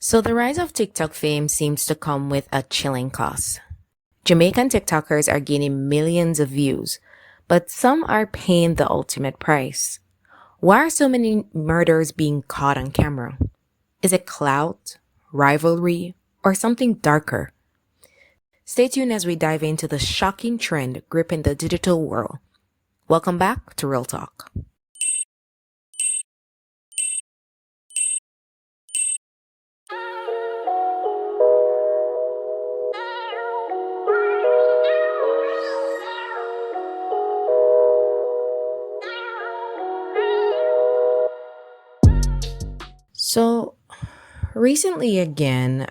So the rise of TikTok fame seems to come with a chilling cost. Jamaican TikTokers are gaining millions of views, but some are paying the ultimate price. Why are so many murders being caught on camera? Is it clout, rivalry, or something darker? Stay tuned as we dive into the shocking trend gripping the digital world. Welcome back to Real Talk. So, recently again,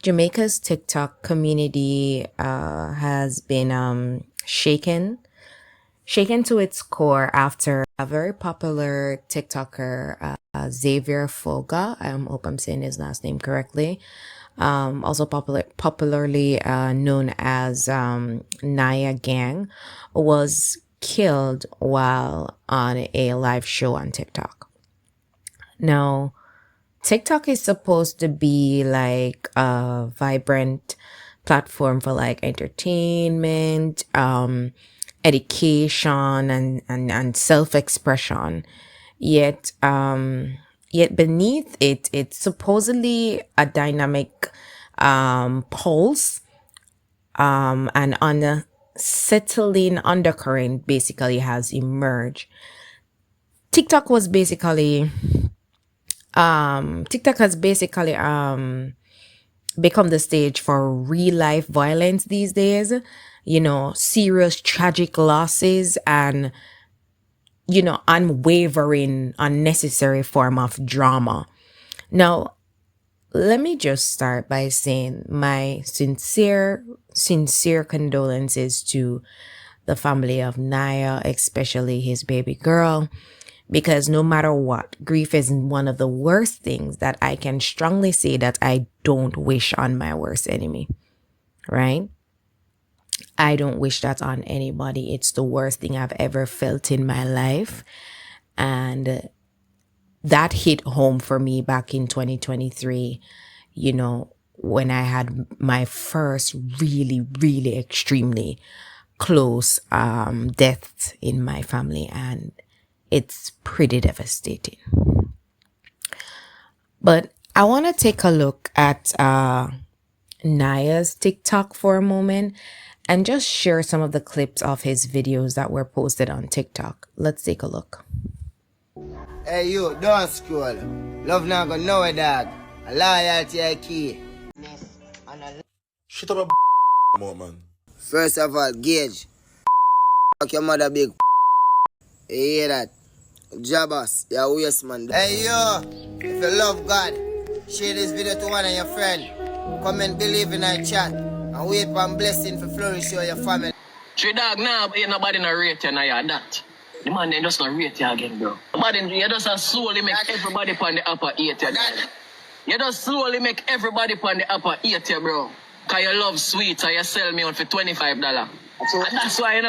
Jamaica's TikTok community has been shaken to its core after a very popular TikToker, Xavier Foga, I hope I'm saying his last name correctly, also popularly known as Niah Gang, was killed while on a live show on TikTok. Now, TikTok is supposed to be like a vibrant platform for like entertainment, education and self-expression. Yet beneath it, it's supposedly a dynamic pulse and unsettling undercurrent basically has emerged. TikTok was basically TikTok has basically become the stage for real life violence these days, serious tragic losses and unwavering unnecessary form of drama. Now, let me just start by saying my sincere condolences to the family of Niah, especially his baby girl. Because no matter what, grief is one of the worst things that I can strongly say that I don't wish on my worst enemy, right? I don't wish that on anybody. It's the worst thing I've ever felt in my life. And that hit home for me back in 2023, when I had my first really, really extremely close death in my family. And it's pretty devastating. But I want to take a look at Niah's TikTok for a moment and just share some of the clips of his videos that were posted on TikTok. Let's take a look. Hey you, don't scroll. Love not gonna know it, dog. A loyalty a key. Shut up a man. First of all, Gage. Fuck your mother big. You hear that? Jabas, you're waste man. Hey yo, if you love God, share this video to one of your friends. Comment, believe in our chat, and wait for blessing for flourish your family. Tree dog now, ain't nobody no rate you now, that. The man they just not rate you again, bro. Nobody, you just slowly make everybody on the upper 80. You just slowly make everybody on the upper 80, bro. Cause you love sweets and you sell me on for $25. And that's why,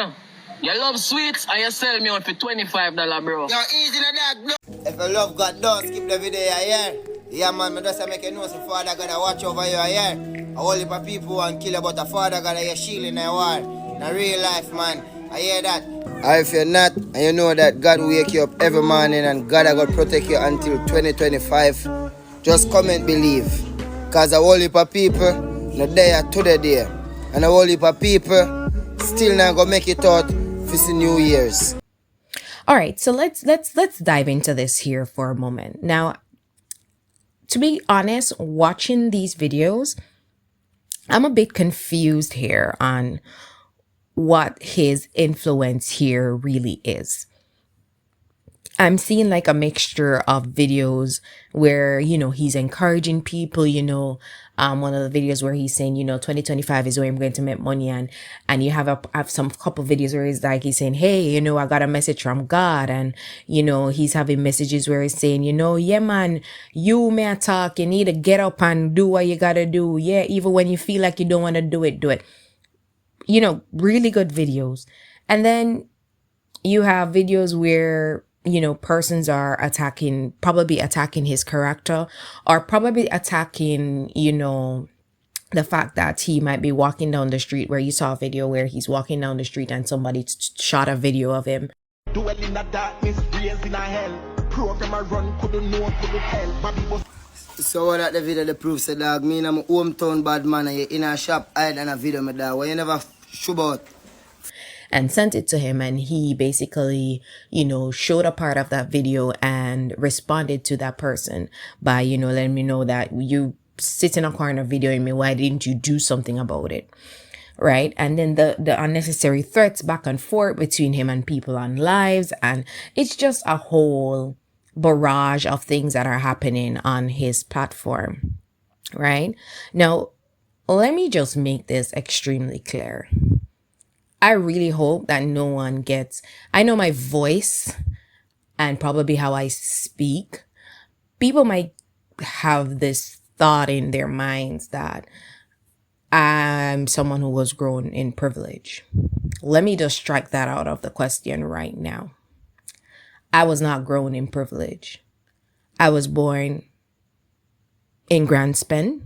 you love sweets and you sell me on for $25, bro. You're easy in that, bro. If you love God, don't skip the video here. Yeah, man, I just make you know some Father God watch over you here. A whole heap of people want to kill about the Father God and your shield in the war. In real life, man. I hear that. Or if you're not, and you know that God will wake you up every morning and God are going to protect you until 2025, just comment, believe. Because a whole heap of people, no day to the day. And a whole heap of people still not going to make it out for the New Year's. All right, so let's dive into this here for a moment. Now, to be honest, watching these videos, I'm a bit confused here on what his influence here really is. I'm seeing like a mixture of videos where, he's encouraging people, one of the videos where he's saying, 2025 is where I'm going to make money. And you have some couple videos where he's saying, hey, I got a message from God. And, he's having messages where he's saying, yeah, man, you may talk, you need to get up and do what you got to do. Yeah. Even when you feel like you don't want to do it, do it. Really good videos. And then you have videos where persons are probably attacking his character, or probably attacking, the fact that he might be walking down the street, where you saw a video where he's walking down the street and somebody shot a video of him. So what that the video the proof say, dog, me in my hometown bad man and you in a shop hide and a video me, dog, where you never show out. And sent it to him, and he basically, showed a part of that video and responded to that person by, letting me know that you sit in a corner videoing me, why didn't you do something about it? Right? And then the unnecessary threats back and forth between him and people on lives, and it's just a whole barrage of things that are happening on his platform. Right? Now, let me just make this extremely clear. I really hope that no one gets, I know my voice and probably how I speak, people might have this thought in their minds that I'm someone who was grown in privilege. Let me just strike that out of the question right now. I was not grown in privilege. I was born in Grand Spen,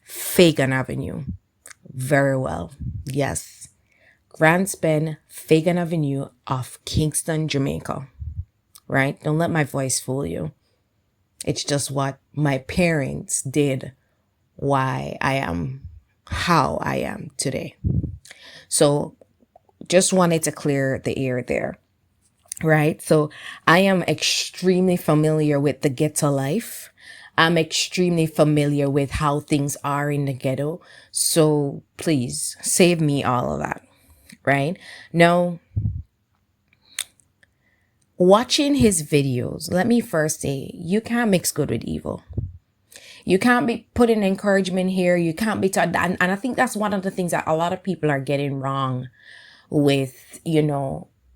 Fagan Avenue. Very well. Yes. Grand Spen, Fagan Avenue off Kingston, Jamaica. Right? Don't let my voice fool you. It's just what my parents did, why I am how I am today. So just wanted to clear the air there. Right? So I am extremely familiar with the ghetto life. I'm extremely familiar with how things are in the ghetto. So please save me all of that. Right? Now, watching his videos, let me first say, you can't mix good with evil. You can't be putting encouragement here. You can't be taught. And I think that's one of the things that a lot of people are getting wrong with,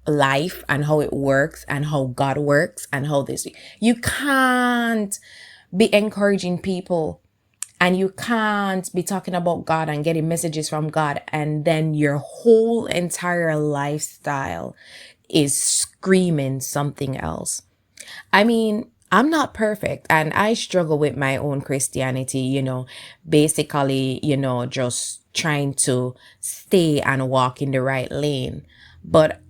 life and how it works and how God works and how this. You can't be encouraging people, and you can't be talking about God and getting messages from God, and then your whole entire lifestyle is screaming something else. I mean, I'm not perfect, and I struggle with my own Christianity, basically, just trying to stay and walk in the right lane. But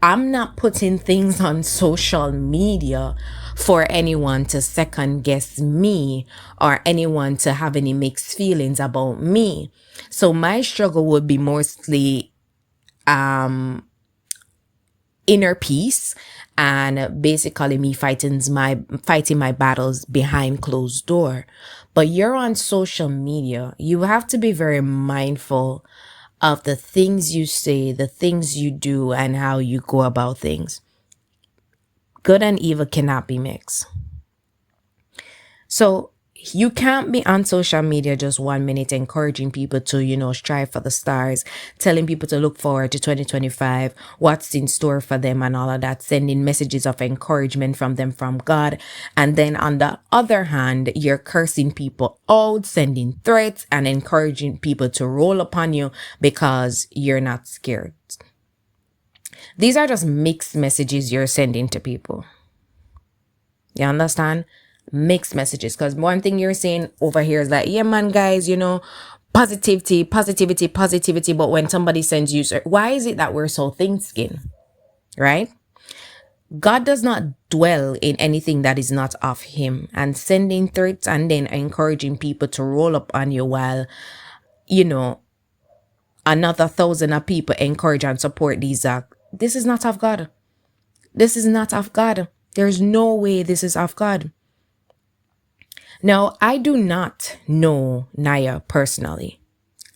I'm not putting things on social media for anyone to second guess me or anyone to have any mixed feelings about me. So my struggle would be mostly inner peace and basically me fighting my battles behind closed door. But you're on social media. You have to be very mindful of the things you say, the things you do, and how you go about things. Good and evil cannot be mixed. So you can't be on social media just 1 minute encouraging people to, strive for the stars, telling people to look forward to 2025, what's in store for them and all of that, sending messages of encouragement from them from God. And then on the other hand, you're cursing people out, sending threats and encouraging people to roll upon you because you're not scared. These are just mixed messages you're sending to people. You understand? Mixed messages, because one thing you're saying over here is like, yeah man guys, positivity, but when somebody sends you, why is it that we're so thin-skinned? Right? God does not dwell in anything that is not of him, and sending threats and then encouraging people to roll up on you while another 1,000 of people encourage and support these acts. This is not of God. This is not of God. There's no way this is of God. Now, I do not know Niah personally.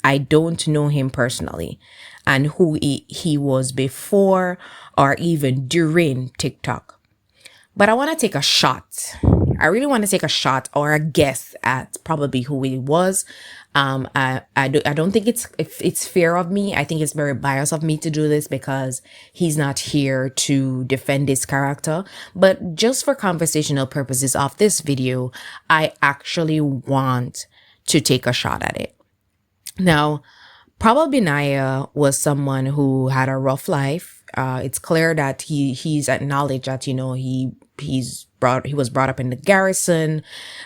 I don't know him personally and who he was before or even during TikTok. But I want to take a shot. I really want to take a shot or a guess at probably who he was. I don't think it's fair of me. I think it's very biased of me to do this because he's not here to defend his character. But just for conversational purposes of this video, I actually want to take a shot at it. Now, probably Niah was someone who had a rough life. it's clear that he's acknowledged that, you know, he was brought up in the garrison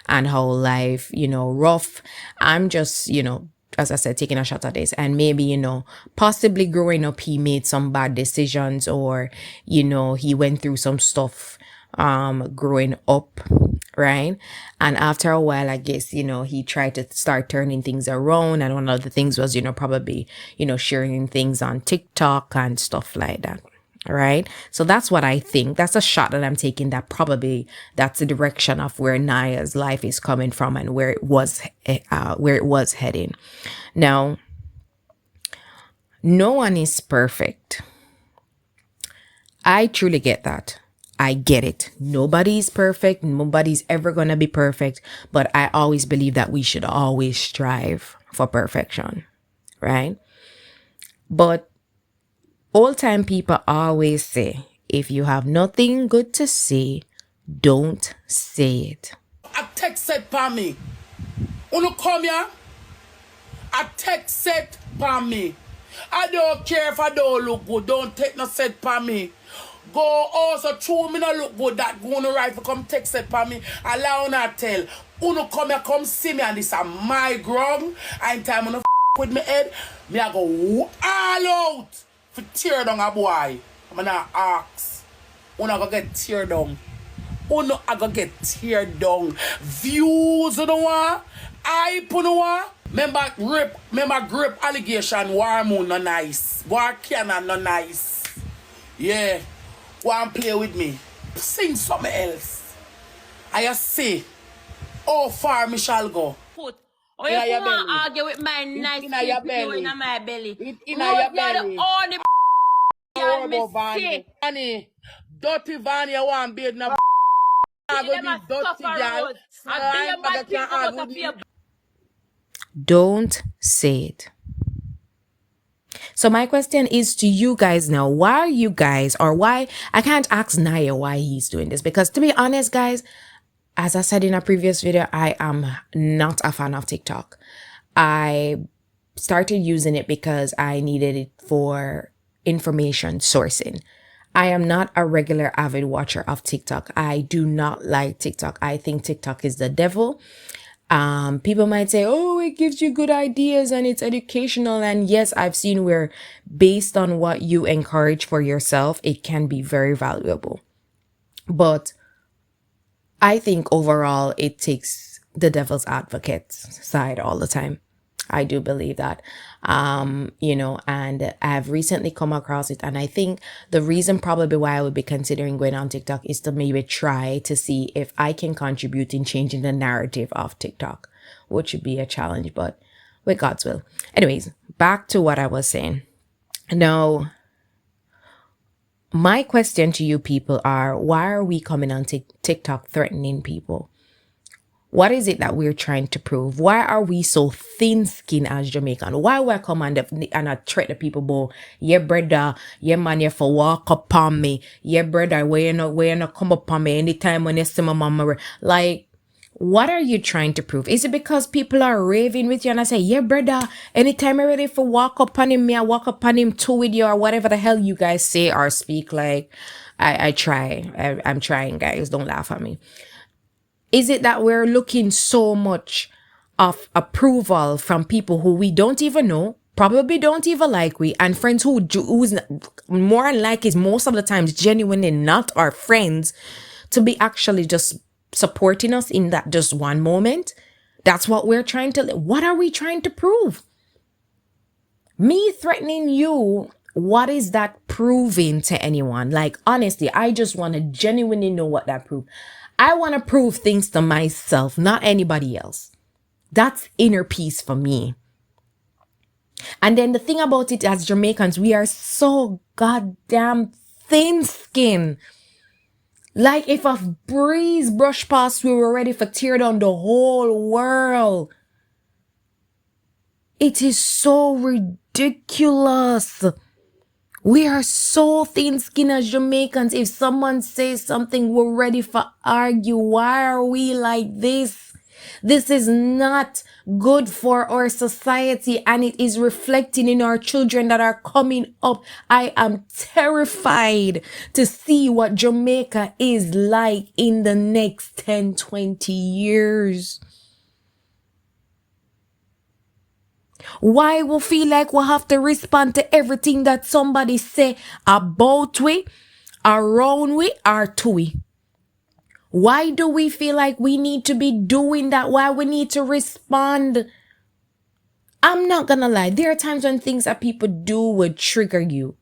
and how life, you know, rough. I'm just, you know, as I said, taking a shot at this, and maybe, you know, possibly growing up he made some bad decisions, or, you know, he went through some stuff growing up, right? And after a while, I guess, you know, he tried to start turning things around, and one of the things was, you know, probably, you know, sharing things on TikTok and stuff like that. Right. So that's what I think. That's a shot that I'm taking, that probably that's the direction of where Niah's life is coming from and where it was heading. Now, no one is perfect. I truly get that. I get it. Nobody's perfect. Nobody's ever going to be perfect. But I always believe that we should always strive for perfection. Right. But old time people always say, if you have nothing good to say, don't say it. A text set for me. Wanna come here? A text set for me. I don't care if I don't look good. Don't take no set for me. Go also true me no look good. That gonna right for come text set for me. Allow not tell. Uno come here, come see me, and this is my ground. And time uno with me head, me I go all out for tear down a boy. I'm gonna ask. Uno go get tear down. Uno I go get tear down. Views, you know what? I put no what? Remember grip allegation, war moon no nice. War cannon no nice. Yeah. Go and play with me. Sing something else. I say, how far me shall go? Put. Or if you want to argue with my nice in your belly. in my belly. In your belly. The only Vanny, dirty Vanny, I want to be in a dirty girl. Don't say it. So my question is to you guys now, why are you guys, or why, I can't ask Niah why he's doing this, because to be honest, guys, as I said in a previous video, I am not a fan of TikTok. I started using it because I needed it for information sourcing. I am not a regular avid watcher of TikTok. I do not like TikTok. I think TikTok is the devil. People might say, oh, it gives you good ideas and it's educational. And yes, I've seen where based on what you encourage for yourself, it can be very valuable. But I think overall, it takes the devil's advocate side all the time. I do believe that, you know, and I've recently come across it. And I think the reason probably why I would be considering going on TikTok is to maybe try to see if I can contribute in changing the narrative of TikTok, which would be a challenge, but with God's will. Anyways, back to what I was saying. Now, my question to you people are, why are we coming on TikTok threatening people? What is it that we're trying to prove? Why are we so thin-skinned as Jamaican? Why we come and I threat the people about, yeah, brother, yeah, man, you for walk up on me. Yeah, brother, where you not come up on me anytime when you see my mama. Like, what are you trying to prove? Is it because people are raving with you and I say, yeah, brother, anytime you're ready for walk up on him, me, I walk up on him too with you, or whatever the hell you guys say or speak. Like, I'm trying, guys. Don't laugh at me. Is it that we're looking so much of approval from people who we don't even know, probably don't even like we, and friends who's more unlike is most of the times genuinely not our friends, to be actually just supporting us in that just one moment? That's what we're trying to, what are we trying to prove? Me threatening you, what is that proving to anyone? Like, honestly, I just want to genuinely know what that proves. I want to prove things to myself, not anybody else. That's inner peace for me. And then the thing about it, as Jamaicans, we are so goddamn thin-skinned. Like if a breeze brushed past, we were ready for tear down the whole world. It is so ridiculous. We are so thin-skinned as Jamaicans. If someone says something, we're ready for argue. Why are we like this? This is not good for our society, and it is reflecting in our children that are coming up. I am terrified to see what Jamaica is like in the next 10, 20 years. Why we feel like we have to respond to everything that somebody say about we, around we, or to we? Why do we feel like we need to be doing that? Why we need to respond? I'm not gonna lie. There are times when things that people do would trigger you.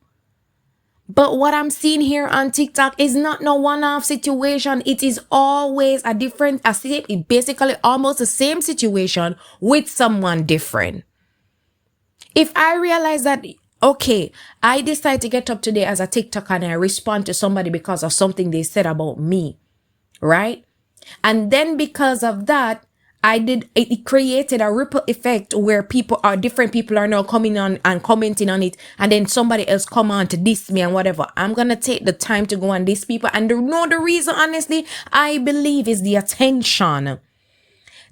But what I'm seeing here on TikTok is not no one-off situation. It is always basically almost the same situation with someone different. If I realize that, okay, I decide to get up today as a TikToker and I respond to somebody because of something they said about me, right? And then because of that, it created a ripple effect where different people are now coming on and commenting on it. And then somebody else come on to diss me and whatever. I'm going to take the time to go on diss people. And the reason, honestly, I believe is the attention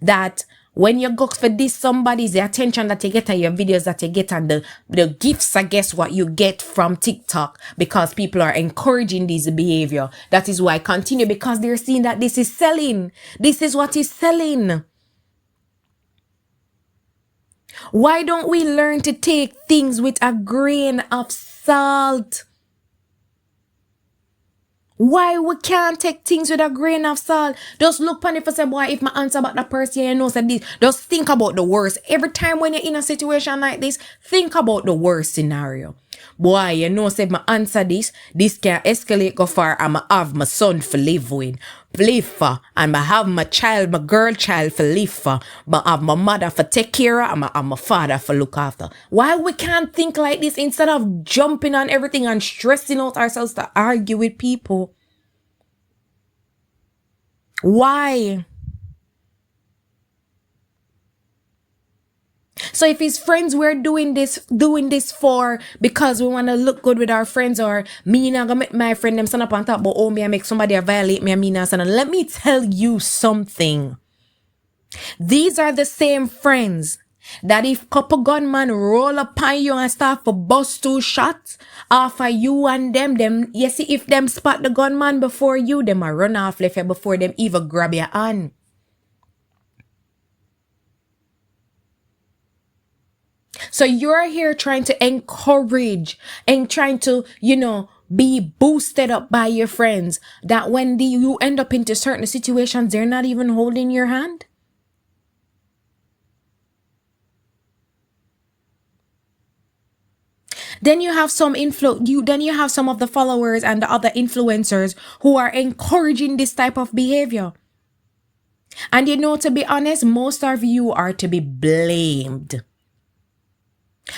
that when you go for this, somebody's the attention that you get on your videos that you get and the gifts, I guess, what you get from TikTok because people are encouraging this behavior. That is why I continue, because they're seeing that this is selling. This is what is selling. Why don't we learn to take things with a grain of salt? Why we can't take things with a grain of salt? Just look on it and say, boy, if my answer about that person, you know, said this, just think about the worst. Every time when you're in a situation like this, think about the worst scenario. Boy, you know, say my answer this can escalate go far. I'ma have my son for live for, and I have my girl child for live for, but I have my mother for take care of, and I have my father for look after. Why we can't think like this instead of jumping on everything and stressing out ourselves to argue with people? Why? So if his friends we're doing this for because we want to look good with our friends, or me not gonna make my friend them stand up and talk about, oh, me I make somebody violate me and me not stand. Let me tell you something. These are the same friends that if couple gunman roll up on you and start for bust 2 shots off of you and them, you see, if them spot the gunman before you, them a run off left you before them even grab your hand. So you're here trying to encourage and trying to, be boosted up by your friends, that when you end up into certain situations, they're not even holding your hand. Then you have some you have some of the followers and the other influencers who are encouraging this type of behavior. And to be honest, most of you are to be blamed.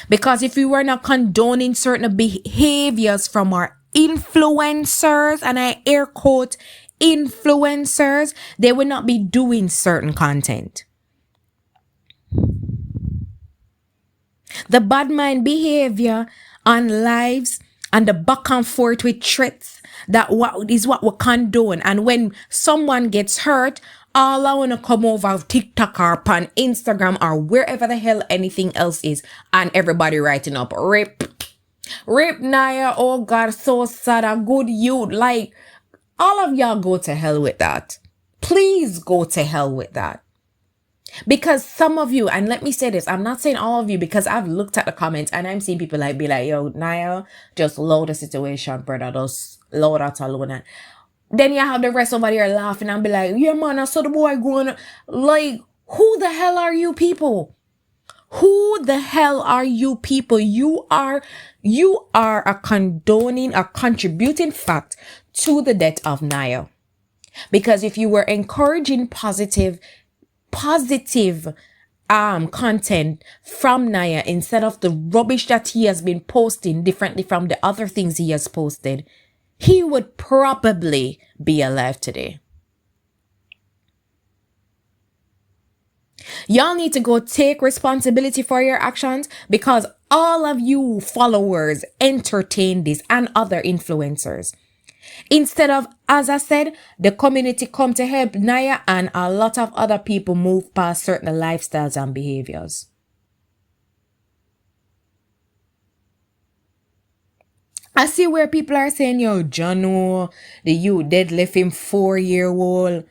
Because if we were not condoning certain behaviors from our influencers, and I air quote influencers, they would not be doing certain content. The bad mind behavior on lives and the back and forth with threats, that is what we condone. And when someone gets hurt, all I want to come over TikTok or on Instagram or wherever the hell anything else is, and everybody writing up, rip Niah, oh God, so sad, a good youth. Like, all of y'all go to hell with that. Please go to hell with that. Because some of you, and let me say this, I'm not saying all of you, because I've looked at the comments and I'm seeing people be like, yo, Niah, just load the situation, brother, just load that alone. And then you have the rest over here laughing and be like, yeah, man, I saw the boy going. Like, who the hell are you people? Who the hell are you people? You are a contributing fact to the death of Niah. Because if you were encouraging positive content from Niah instead of the rubbish that he has been posting differently from the other things he has posted, he would probably be alive today. Y'all need to go take responsibility for your actions, because all of you followers entertain this and other influencers. Instead of, as I said, the community come to help Niah and a lot of other people move past certain lifestyles and behaviors. I see where people are saying, yo, Jhanelle, the youth dead left him 4-year-old.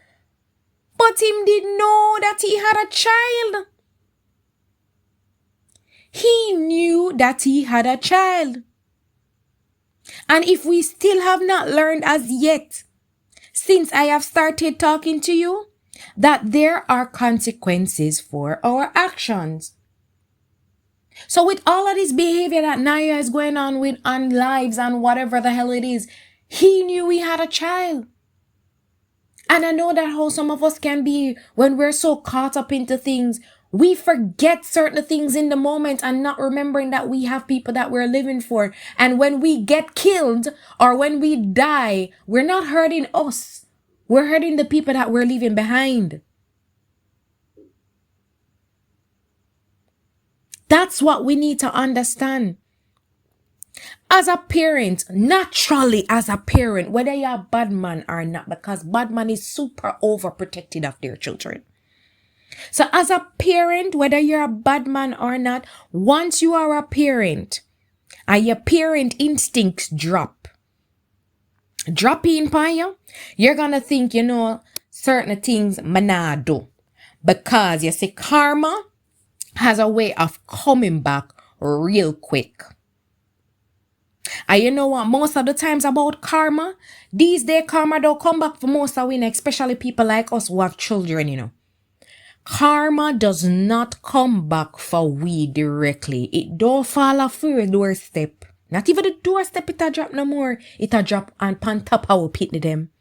But him didn't know that he had a child. He knew that he had a child. And if we still have not learned as yet, since I have started talking to you, that there are consequences for our actions. So with all of this behavior that Niah is going on with on lives and whatever the hell it is, he knew he had a child. And I know that how some of us can be when we're so caught up into things. We forget certain things in the moment and not remembering that we have people that we're living for. And when we get killed or when we die, we're not hurting us. We're hurting the people that we're leaving behind. That's what we need to understand. As a parent, naturally as a parent, whether you're a bad man or not, because bad man is super overprotected of their children. So as a parent, whether you're a bad man or not, once you are a parent and your parent instincts drop in upon you, you're going to think, you know, certain things man not do. Because you see, karma has a way of coming back real quick. And you know what? Most of the times about karma, these days karma don't come back for most of we, especially people like us who have children, you know. Karma does not come back for we directly. It don't fall off your doorstep. Not even the doorstep it a drop no more. It a drop and pan top our pitney them.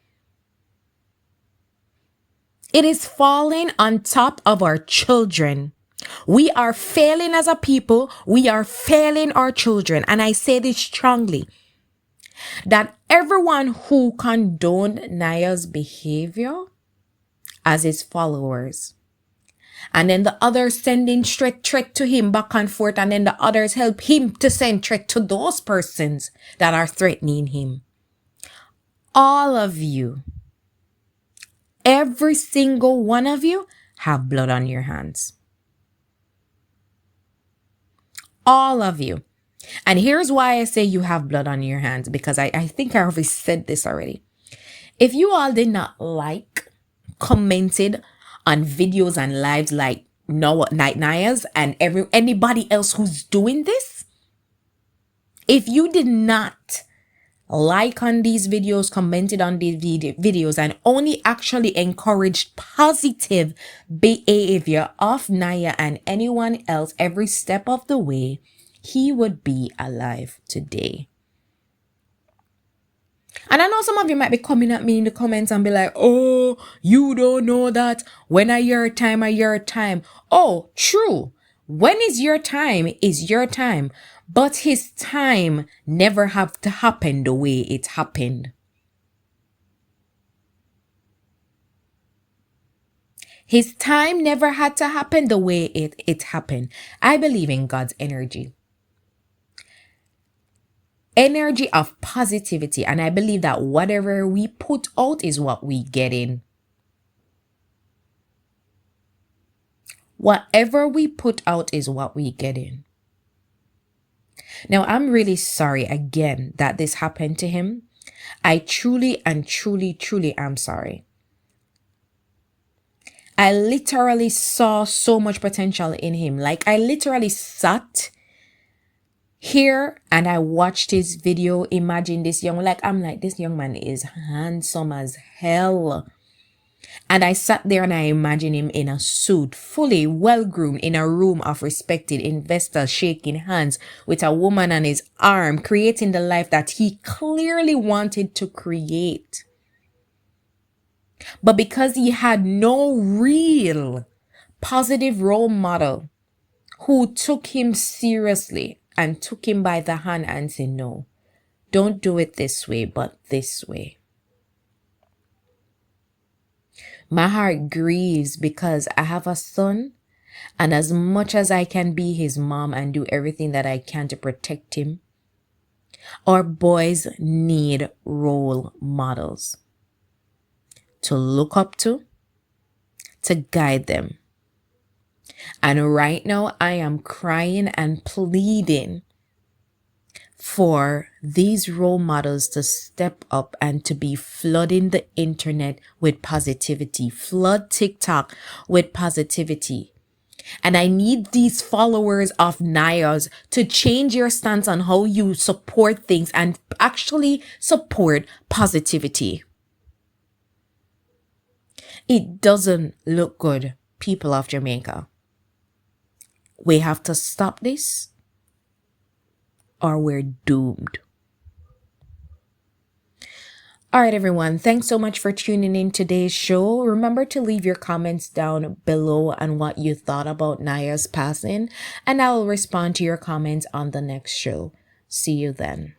It is falling on top of our children. We are failing as a people. We are failing our children. And I say this strongly. That everyone who condoned Niah's behavior as his followers, and then the others sending threat to him back and forth, and then the others help him to send threat to those persons that are threatening him. All of you, every single one of you have blood on your hands. All of you. And here's why I say you have blood on your hands, because I think I already said this already. If you all did not commented on videos and lives like Niah's and anybody else who's doing this, if you did not like on these videos, commented on these videos, and only actually encouraged positive behavior of Niah and anyone else every step of the way, he would be alive today. And I know some of you might be coming at me in the comments and be like, oh, you don't know that. When are your time, are your time. Oh, true. When is your time is your time. But his time never have to happen the way it happened. His time never had to happen the way it happened. I believe in God's energy. Energy of positivity. And I believe that whatever we put out is what we get in. Whatever we put out is what we get in. Now, I'm really sorry again that this happened to him. I truly am sorry. I literally saw so much potential in him. Like, I literally sat here and I watched his video. Imagine this this young man is handsome as hell. And I sat there and I imagined him in a suit, fully well-groomed, in a room of respected investors, shaking hands with a woman on his arm, creating the life that he clearly wanted to create. But because he had no real positive role model who took him seriously and took him by the hand and said, no, don't do it this way, but this way. My heart grieves because I have a son, and as much as I can be his mom and do everything that I can to protect him, Our boys need role models to look up to guide them. And right now, I am crying and pleading for these role models to step up and to be flooding the internet with positivity, flood TikTok with positivity. And I need these followers of Niah's to change your stance on how you support things and actually support positivity. It doesn't look good, people of Jamaica. We have to stop this or we're doomed. All right, everyone. Thanks so much for tuning in today's show. Remember to leave your comments down below on what you thought about Niah's passing, and I'll respond to your comments on the next show. See you then.